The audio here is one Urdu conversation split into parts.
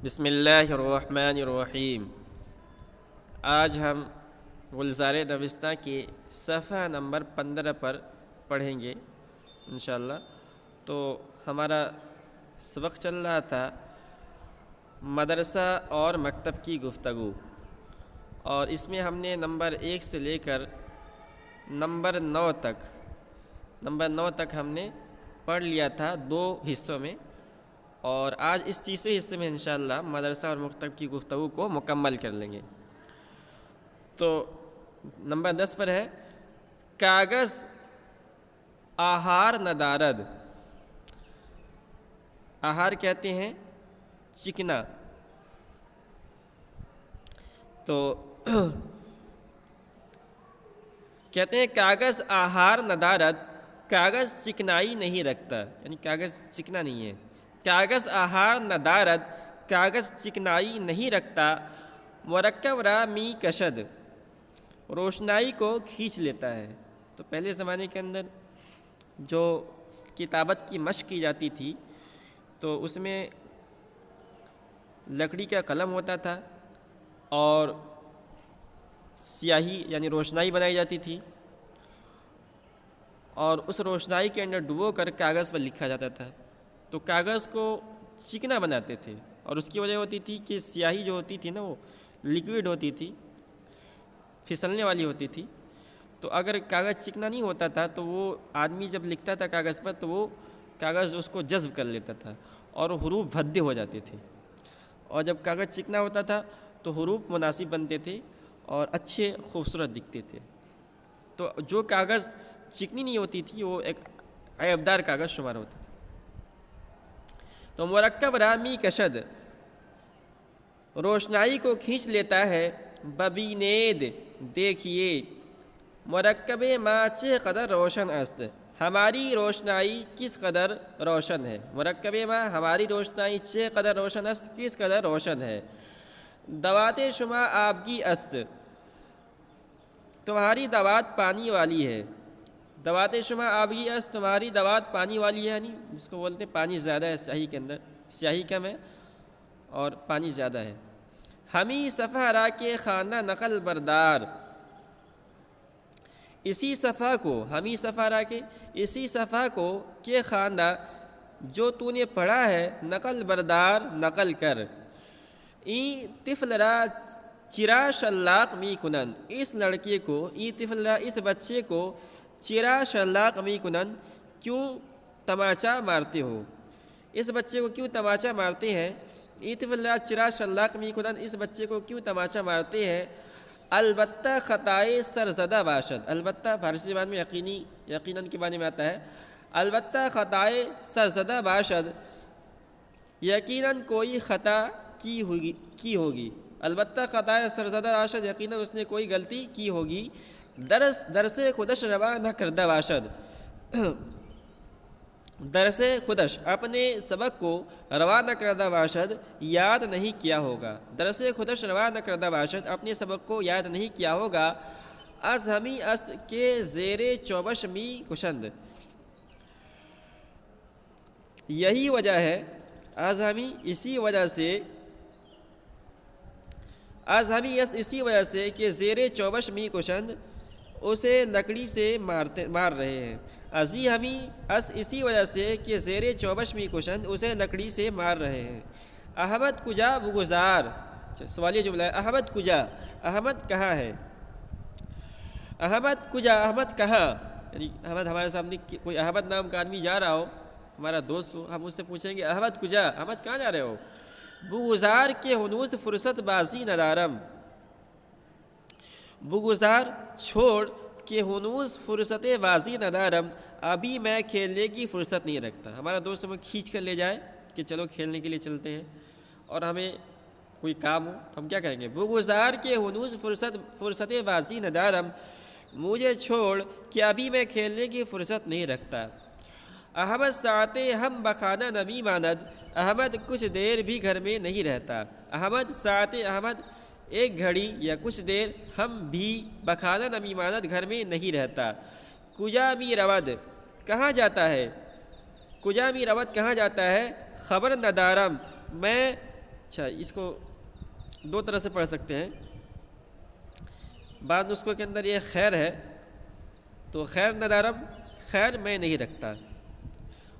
بسم اللہ الرحمن الرحیم۔ آج ہم گلزار دبستہ کی صفحہ نمبر 15 پر پڑھیں گے انشاءاللہ۔ تو ہمارا سبق چل رہا تھا مدرسہ اور مکتب کی گفتگو، اور اس میں ہم نے نمبر 1 سے لے کر نمبر 9 تک ہم نے پڑھ لیا تھا 2 حصوں میں، اور آج اس تیسرے حصے میں انشاءاللہ مدرسہ اور مکتب کی گفتگو کو مکمل کر لیں گے۔ تو نمبر 10 پر ہے کاغذ آہار ندارد۔ آہار کہتے ہیں چکنا، تو کہتے ہیں کاغذ آہار ندارد، کاغذ چکنائی نہیں رکھتا، یعنی کاغذ چکنا نہیں ہے۔ کاغذ آہار ندارد، کاغذ چکنائی نہیں رکھتا، مرکب را می کشد، روشنائی کو کھینچ لیتا ہے۔ تو پہلے زمانے کے اندر جو کتابت کی مشق کی جاتی تھی تو اس میں لکڑی کا قلم ہوتا تھا اور سیاہی یعنی روشنائی بنائی جاتی تھی، اور اس روشنائی کے اندر ڈبو کر کاغذ پر لکھا جاتا تھا۔ تو کاغذ کو چکنا بناتے تھے، اور اس کی وجہ ہوتی تھی کہ سیاہی جو ہوتی تھی نا وہ لیکوڈ ہوتی تھی، پھسلنے والی ہوتی تھی۔ تو اگر کاغذ چکنا نہیں ہوتا تھا تو وہ آدمی جب لکھتا تھا کاغذ پر تو وہ کاغذ اس کو جذب کر لیتا تھا اور حروف بھدے ہو جاتے تھے، اور جب کاغذ چکنا ہوتا تھا تو حروف مناسب بنتے تھے اور اچھے خوبصورت دکھتے تھے۔ تو جو کاغذ چکنی نہیں ہوتی تھی وہ ایک عیبدار کاغذ شمار ہوتا تھا۔ تو مرکب رامی کشد، روشنائی کو کھینچ لیتا ہے، ببینید دیکھیے، مرکب ما چہ قدر روشن است، ہماری روشنائی کس قدر روشن ہے۔ مرکب ما ہماری روشنائی چہ قدر روشن است، کس قدر روشن ہے۔ دوات شما آبگی است، تمہاری دوات پانی والی ہے۔ دوات شما آبگی است، تمہاری دوات پانی والی ہے، یعنی جس کو بولتے ہیں پانی زیادہ ہے سیاہی کے اندر، سیاہی کم ہے اور پانی زیادہ ہے۔ ہمی صفحہ را کے خانہ نقل بردار، اسی صفحہ کو، ہمی صفحہ را کے اسی صفحہ کو کے خانہ جو تو نے پڑھا ہے، نقل بردار نقل کر۔ ای طفل را چرا شلاق می کنن، اس لڑکے کو، ای طفل را اس بچے کو، چرا شلاق می کنن کیوں تماچا مارتے ہو، اس بچے کو کیوں تماچا مارتے ہیں۔ ای طفل را چرا شلاق می کنن، اس بچے کو کیوں تماچا مارتے ہیں۔ البتہ خطائے سرزدہ باشد، البتہ فارسی زبان میں یقیناً کے معنی میں آتا ہے۔ البتہ خطائے سرزدہ باشد، یقیناً کوئی خطا کی ہوگی۔ البتہ خطائے سرزدہ باشد، یقیناً اس نے کوئی غلطی کی ہوگی۔ درس خودش روا نہ کردہ باشد، درس خودش اپنے سبق کو روا نہ کردہ باشد، یاد نہیں کیا ہوگا۔ درس خودش روا نہ کردہ باشد، اپنے سبق کو یاد نہیں کیا ہوگا۔ از ہمی است کے زیر چوبش می کشند، یہی وجہ ہے، از ہمی اسی وجہ سے، از ہمی است اسی وجہ سے کہ زیر چوبش می کشند، اسے لکڑی سے مار رہے ہیں۔ ازی ہمی اس اسی وجہ سے کہ زیر چوبش می کشند، اسے لکڑی سے مار رہے ہیں۔ احمد کجا بگزار، سوالیہ جملہ ہے، احمد کجا، احمد کہاں ہے۔ احمد کجا، احمد کہاں، یعنی احمد ہمارے سامنے کوئی احمد نام کا آدمی جا رہا ہو، ہمارا دوست ہو، ہم اس سے پوچھیں گے احمد کجا، احمد کہاں جا رہے ہو۔ بگزار کے ہنوز فرصت بازی ندارم، بگزار چھوڑ کہ ہنوز فرصت بازی ندارم، ابھی میں کھیلنے کی فرصت نہیں رکھتا۔ ہمارا دوست ہمیں کھینچ کر لے جائے کہ چلو کھیلنے کے لیے چلتے ہیں، اور ہمیں کوئی کام ہو تو ہم کیا کہیں گے، بگزار کے ہنوز فرصت بازی ندارم، مجھے چھوڑ کہ ابھی میں کھیلنے کی فرصت نہیں رکھتا۔ احمد ساعتیں ہم بخانہ نمی ماند، احمد کچھ دیر بھی گھر میں نہیں رہتا۔ احمد ساعتیں، احمد ایک گھڑی یا کچھ دیر، ہم بھی بخانہ نمی ماند گھر میں نہیں رہتا۔ کجا می رود، کہاں جاتا ہے، کجا می رود کہاں جاتا ہے، خبر ندارم میں اچھا، اس کو دو طرح سے پڑھ سکتے ہیں. بعض نسخوں کے اندر یہ خیر ہے تو خیر ندارم، خیر میں نہیں رکھتا.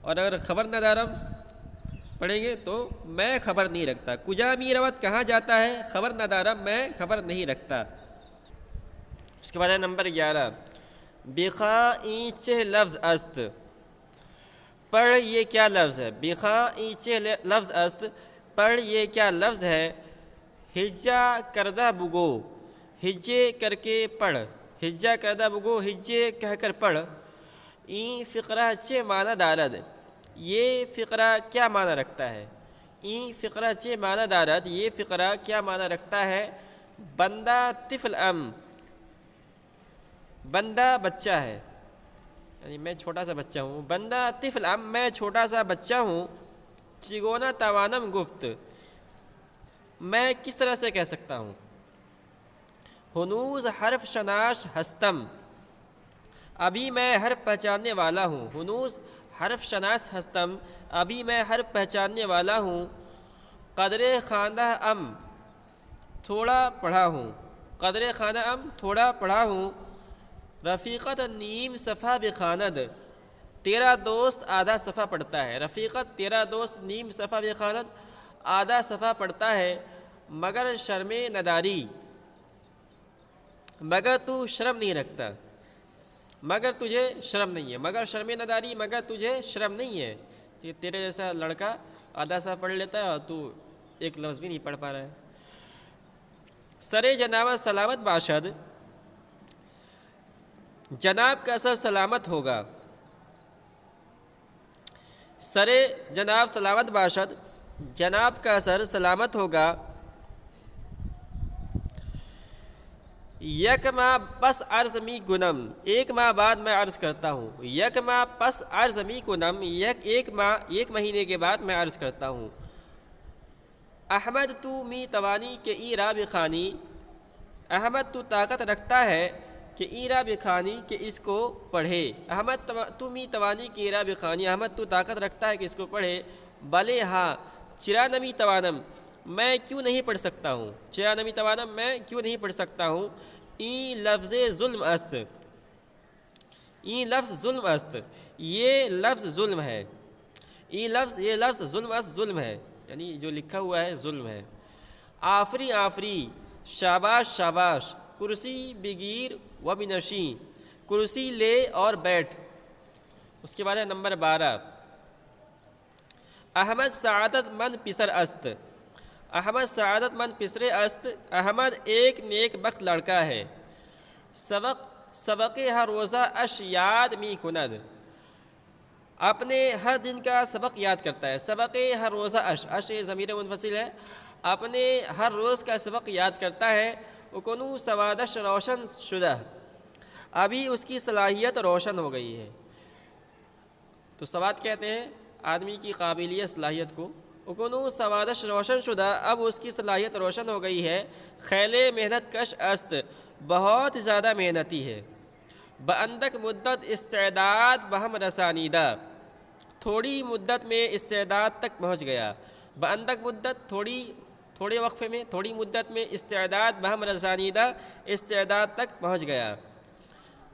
اور اگر خبر ندارم پڑھیں گے تو میں خبر نہیں رکھتا. کجا می روت کہاں جاتا ہے، خبر ندارم میں خبر نہیں رکھتا. اس کے بعد ہے نمبر 11. بخا اینچے لفظ است. پڑھ یہ کیا لفظ ہے. بخا اینچے لفظ است، پڑھ یہ کیا لفظ ہے. ہجا کردہ بگو، ہجے کر کے پڑھ. ہجا کردہ بگو، ہجے کہہ کر پڑھ. این فقرہ چے معنی دارد، یہ فقرہ کیا معنی رکھتا ہے. این فقرہ چے معنی دارد، یہ فقرہ کیا معنی رکھتا ہے. بندہ طفل ام، بندہ بچہ ہے، یعنی میں چھوٹا سا بچہ ہوں. بندہ طفل ام، میں چھوٹا سا بچہ ہوں. چگونا توانم گفت، میں کس طرح سے کہہ سکتا ہوں. ہنوز حرف شناس ہستم، ابھی میں حرف پہچاننے والا ہوں. ہنوز حرف شناس ہستم، ابھی میں حرف پہچاننے والا ہوں. قدر خواندہ ام، تھوڑا پڑھا ہوں. قدر خواندہ ام، تھوڑا پڑھا ہوں. رفیقت نیم صفحہ بخواند، تیرا دوست آدھا صفحہ پڑھتا ہے. رفیقت تیرا دوست نیم صفحہ بخواند، آدھا صفحہ پڑھتا ہے. مگر شرم نداری، مگر تو شرم نہیں رکھتا. مگر تجھے شرم نہیں ہے. مگر شرم نداری، مگر تجھے شرم نہیں ہے. کہ تیرے جیسا لڑکا آدھا صفحہ پڑھ لیتا ہے اور تو ایک لفظ بھی نہیں پڑھ پا رہا ہے. سرے جناب سلامت باشد، جناب کا سر سلامت ہوگا. سرے جناب سلامت باشد، جناب کا سر سلامت ہوگا. یک ماہ پس عرض می گنم، ایک ماہ بعد میں عرض کرتا ہوں. یک ماہ پس عرض می گنم، ایک مہینے کے بعد میں عرض کرتا ہوں. احمد تو می توانی کہ ای را بخانی، احمد تو طاقت رکھتا ہے کہ ای را بخانی کہ اس کو پڑھے. احمد تو می توانی کہ ای را بخانی، احمد تو طاقت رکھتا ہے کہ اس کو پڑھے. بلے ہاں چرا نمی توانم، میں کیوں نہیں پڑھ سکتا ہوں. چرا نمی توانم، میں کیوں نہیں پڑھ سکتا ہوں. این لفظ ظلم است، این لفظ ظلم است، یہ لفظ ظلم ہے. یہ لفظ ظلم است، ظلم ہے، یعنی جو لکھا ہوا ہے ظلم ہے. آفری آفری، شاباش شاباش. کرسی بگیر و بنشین، کرسی لے اور بیٹھ. اس کے بعد ہے نمبر 12. احمد سعادت مند پسر است، احمد سعادت مند پسرے است، احمد ایک نیک بخت لڑکا ہے. سبق ہر روزہ اش یاد می کند، اپنے ہر دن کا سبق یاد کرتا ہے. سبق ہر روزہ اش ضمیر منفصل ہے. اپنے ہر روز کا سبق یاد کرتا ہے. اکنو سوادش روشن شدہ، ابھی اس کی صلاحیت روشن ہو گئی ہے. تو سواد کہتے ہیں آدمی کی قابلیت، صلاحیت کو. اکنو سوادش روشن شدہ، اب اس کی صلاحیت روشن ہو گئی ہے. خیلے محنت کش است، بہت زیادہ محنتی ہے. باندک مدت استعداد بہم رسانیدہ، تھوڑی مدت میں استعداد تک پہنچ گیا. باندک مدت تھوڑے وقفے میں، تھوڑی مدت میں، استعداد بہم رسانیدہ استعداد تک پہنچ گیا.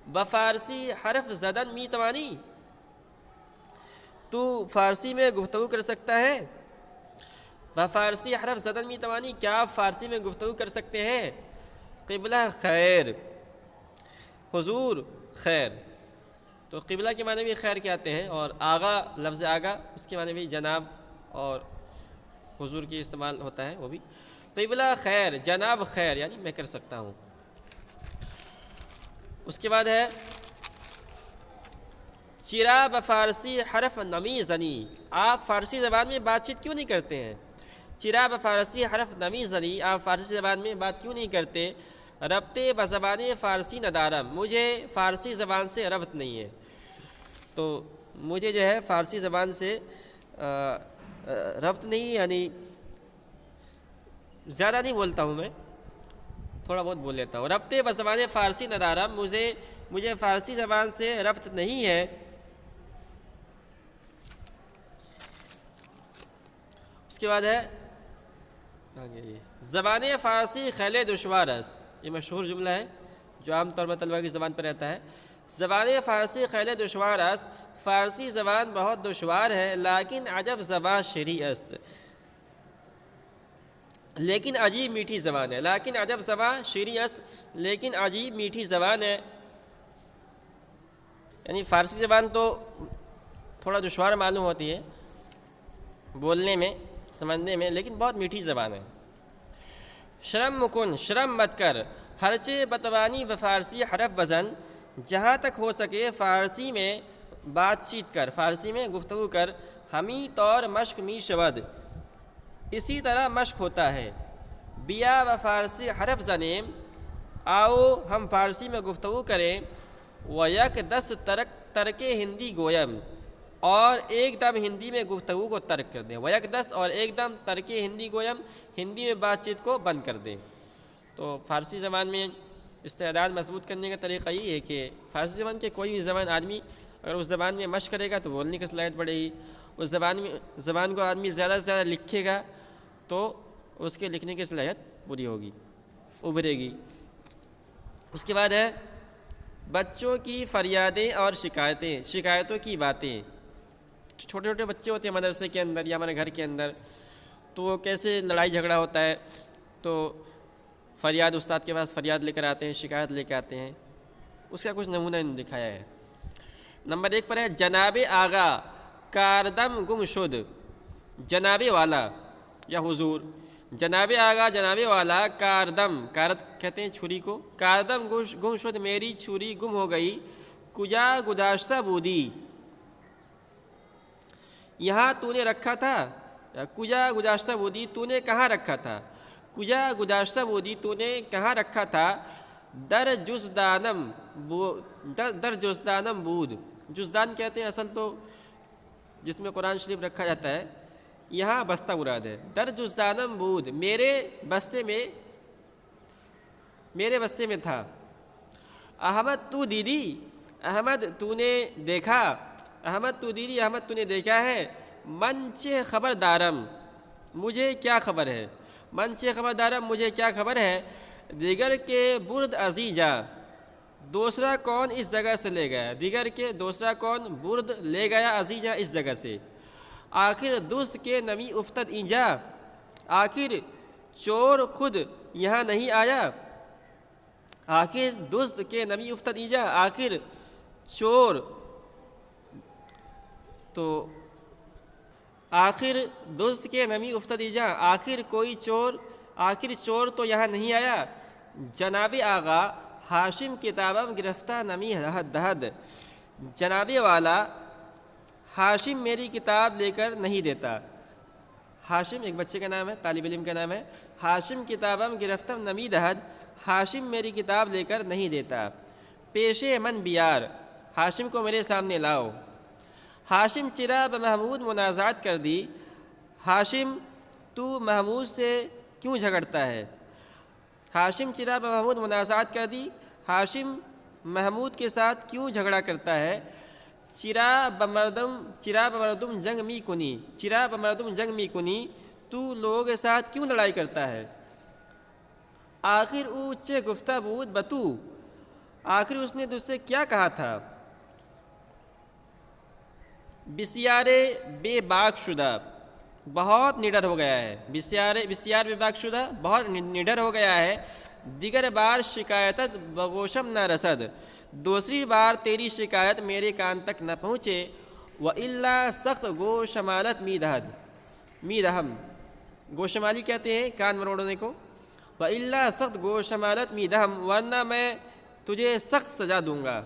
بفارسی حرف زدن می توانی، تو فارسی میں گفتگو کر سکتا ہے. بفارسی حرف زدن می توانی، کیا آپ فارسی میں گفتگو کر سکتے ہیں. قبلہ خیر، حضور خیر. تو قبلہ کے معنی بھی خیر کے آتے ہیں، اور آغا، لفظ آغا اس کے معنی بھی جناب اور حضور کی استعمال ہوتا ہے وہ بھی. قبلہ خیر، جناب خیر، یعنی میں کر سکتا ہوں. اس کے بعد ہے چرا بفارسی حرف نمی زنی، آپ فارسی زبان میں بات چیت کیوں نہیں کرتے ہیں. چرا بفارسی حرف نمی زنی، آپ فارسی زبان میں بات کیوں نہیں کرتے. ربط بزبان فارسی ندارم، مجھے فارسی زبان سے ربط نہیں ہے. تو مجھے جو ہے فارسی زبان سے ربط نہیں، یعنی زیادہ نہیں بولتا ہوں میں، تھوڑا بہت بول لیتا ہوں. ربط بزبان فارسی ندارم، مجھے فارسی زبان سے ربط نہیں ہے. اس کے بعد ہے آگے یہ زبان فارسی خیل دشوار است، یہ مشہور جملہ ہے جو عام طور پر طلبہ کی زبان پر رہتا ہے۔ زبان فارسی خیل دشوار است، فارسی زبان بہت دشوار ہے، لیکن عجب زبان شیریں است، لیکن عجیب میٹھی زبان ہے۔ لیکن عجب زبان شیریں است، لیکن عجیب میٹھی زبان ہے، یعنی فارسی زبان تو تھوڑا دشوار معلوم ہوتی ہے بولنے میں سمجھنے میں، لیکن بہت میٹھی زبان ہے۔ شرم مکن، شرم مت کر، ہرچہ بتوانی و فارسی حرف وزن، جہاں تک ہو سکے فارسی میں بات چیت کر، فارسی میں گفتگو کر۔ ہمی طور مشق می شود، اسی طرح مشق ہوتا ہے۔ بیا و فارسی حرف زنیم، آؤ ہم فارسی میں گفتگو کریں۔ و یک دس ترک ہندی گویم، اور ایک دم ہندی میں گفتگو کو ترک کر دیں۔ و یک دس اور ایک دم ترک ہندی گویم، ہندی میں بات چیت کو بند کر دیں۔ تو فارسی زبان میں استعداد مضبوط کرنے کا طریقہ یہ ہے کہ فارسی زبان کے کوئی بھی زبان آدمی اگر اس زبان میں مشق کرے گا تو بولنے کی صلاحیت بڑھے گی، اس زبان کو آدمی زیادہ سے زیادہ لکھے گا تو اس کے لکھنے کی صلاحیت پوری ہوگی، ابھرے گی۔ اس کے بعد ہے بچوں کی فریادیں اور شکایتیں، شکایتوں کی باتیں۔ چھوٹے چھوٹے بچے ہوتے ہیں مدرسے کے اندر یا ہمارے گھر کے اندر، تو وہ کیسے لڑائی جھگڑا ہوتا ہے تو فریاد استاد کے پاس فریاد لے کر آتے ہیں، شکایت لے کے آتے ہیں، اس کا کچھ نمونہ انہوں نے دکھایا ہے۔ نمبر 1 پر ہے جناب آغا کاردم گم شد، جناب والا یا حضور، جناب آغا جناب والا کاردم، کارد کہتے ہیں چھری کو، کاردم گم شد، میری چھری گم ہو گئی، کجا گداشتہ بودی، یہاں تو نے رکھا تھا، کجا گداشتہ بودی تو نے کہاں رکھا تھا، کجا گداشتہ بودی تو نے کہاں رکھا تھا، در جزدانم بود، جزدان کہتے ہیں اصل تو جس میں قرآن شریف رکھا جاتا ہے، یہاں بستہ مراد ہے۔ در جزدانم بود، میرے بستے میں تھا۔ احمد تو دیدی، احمد تو نے دیکھا، احمد تو دیدی، احمد تو نے دیکھا ہے، من چہ خبردارم، مجھے کیا خبر ہے، من چہ خبردارم، مجھے کیا خبر ہے، دیگر کے برد ازیجا، دوسرا کون اس جگہ سے لے گیا، دیگر کے دوسرا کون برد لے گیا، ازیجا اس جگہ سے، آخر دوست کے نمی افتد اینجا، آخر چور خود یہاں نہیں آیا، آخر دوست کے نمی افتد اینجا، آخر چور، تو آخر دوست کے نمی افتد اینجا، آخر کوئی چور، آخر چور تو یہاں نہیں آیا، جناب آغا ہاشم کتابم گرفتہ نمی دہد، جناب والا ہاشم میری کتاب لے کر نہیں دیتا، ہاشم ایک بچے کا نام ہے، طالب علم کا نام ہے، ہاشم کتابم گرفتم نمی دہد، ہاشم میری کتاب لے کر نہیں دیتا، پیش من بیار، ہاشم کو میرے سامنے لاؤ، ہاشم چرا بمحمود منازعات کر دی، ہاشم تو محمود سے کیوں جھگڑتا ہے، ہاشم چرا بمحمود منازعات کر دی، ہاشم محمود کے ساتھ کیوں جھگڑا کرتا ہے، چرا بمردم جنگ می کنی، چرا بمردم جنگ می کنی، تو لوگوں کے ساتھ کیوں لڑائی کرتا ہے، آخر او چے گفتہ بود بتو، آخر اس نے تجھ سے کیا کہا تھا، بسیارے بے باک شدہ، بہت نڈر ہو گیا ہے، بسیار بے باک شدہ، بہت نڈر ہو گیا ہے، دیگر بار شکایتت بگوشم نہ رسد، دوسری بار تیری شکایت میرے کان تک نہ پہنچے، وَإِلَّا سخت گو شمالت می دہم، گوشمالی کہتے ہیں کان مروڑنے کو، وَإِلَّا سخت گو شمالت می دہم، ورنہ میں تجھے سخت سزا دوں گا،